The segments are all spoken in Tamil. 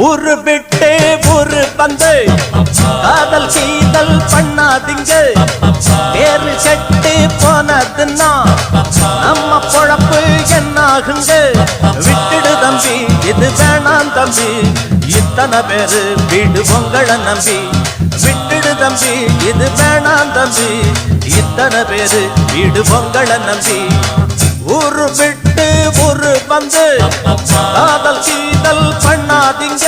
ஊரு விட்டு ஊரு வந்து காதல் கீதல் பண்ணாதீங்க. பேரு கெட்டு போனதுன்னா நம்ம பொழப்பு என்னாகுங்க. விட்டுடு தம்பி, இது வேணாம் தம்பி, இத்தனை பேரு வீடு உங்களை நம்பி. விட்டுடு தம்பி, இது வேணாம் தம்பி, இத்தனை பேரு வீடு உங்களை நம்பி. ஊரு விட்டு ஊரு வந்து காதல் கீதல் பண்ணாதீங்க.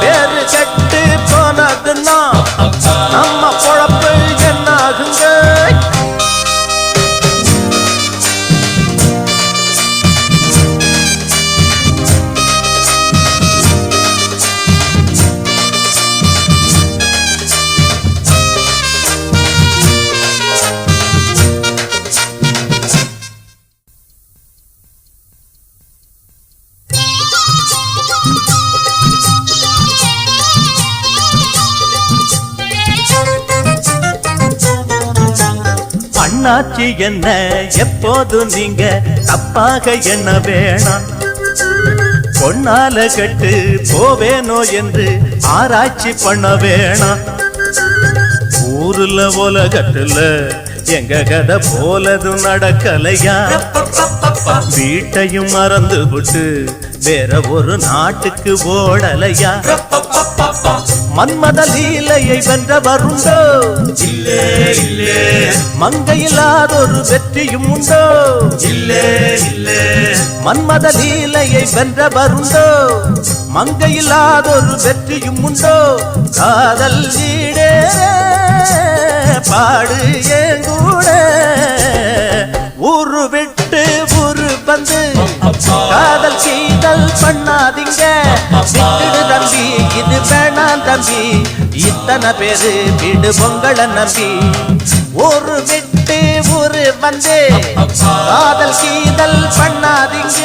பேரு கெட்டு போனதுன்னா நம்ம பொழப்பு என்னாகுங்க. அண்ணாச்சி என்ன எப்போது நீங்க தப்பாக என்ன வேணாம். பொன்னால கட்டு போவேனோ என்று ஆராய்ச்சி பண்ண வேணாம். ஊருல உலகத்துல எங்க கதை போலது நடக்கலையா. வீட்டையும் மறந்து விட்டு வேற ஒரு நாட்டுக்கு ஓடலையா. மன்மத லீலையை வென்றவருண்டோ? இல்லே இல்லே. மங்கையில்லாதொரு வெற்றியும் உண்டோ? இல்லே இல்லே. மன்மத லீலையை வென்றவருண்டோ? மங்கையில்லாதொரு வெற்றியும் உண்டோ? காதல் ஈடே பாடு ஏங்கூட. ஊரு விட்டு ஊரு வந்து காதல் கீதல் பண்ணாதீங்க. விட்டுடு தம்பி, இது வேணாம் தம்பி, இத்தனை பேரு வீடு உங்களை நம்பி. ஊரு விட்டு ஊரு வந்து காதல் கீதல் பண்ணாதீங்க.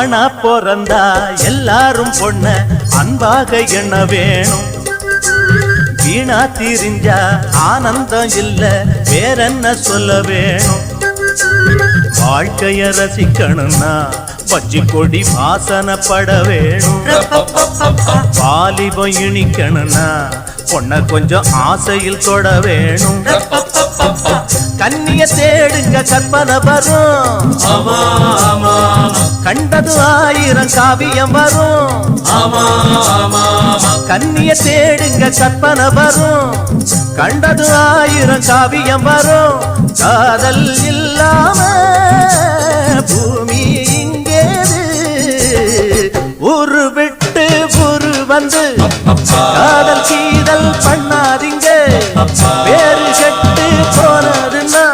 ஆனா பிறந்தா எல்லாரும் பொண்ண அன்பாக எண்ண வேணும். வீணா திரிஞ்சா ஆனந்தம் இல்ல, வேறென்ன சொல்ல வேணும். வாழ்க்கைய ரசிக்கணும்னா பச்சை கொடி வாசனைப்பட வேணும். வாலிபம் இனிக்கணும்னா பொண்ண கொஞ்சம் ஆசையில் தொட வேணும். கண்ணிய தேடுங்க கற்பனை வரும். கண்டது 1000 காவியம் வரும். கண்ணிய தேடுங்க கற்பனை வரும். கண்டது 1000 காவியம் வரும். காதல் இல்லாம பூமி இங்கேது. ஊரு விட்டு ஊரு வந்து காதல் கீதல் பண்ணாதீங்க. பேரு கெட்டு போனதுன்னா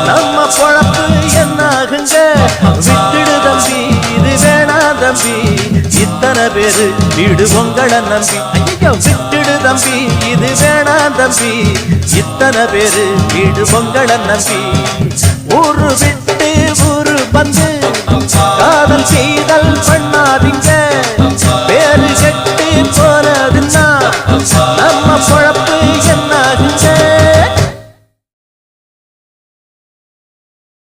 நம்ம பொழப்பு என்னாகுங்க. விட்டுடு தம்பி, இது வேணாம் தம்பி, இத்தனை பேரு வீடு உங்களை நம்பி. ஐயோ, விட்டுடு தம்பி, இது வேணாம் தம்பி, இத்தனை பேரு வீடு உங்களை நம்பி. ஊரு விட்டு ஊரு வந்து காதல் கீதல் பண்ணாதீங்க. பேரு கெட்டு போனதுன்னா நம்ம பொழப்பு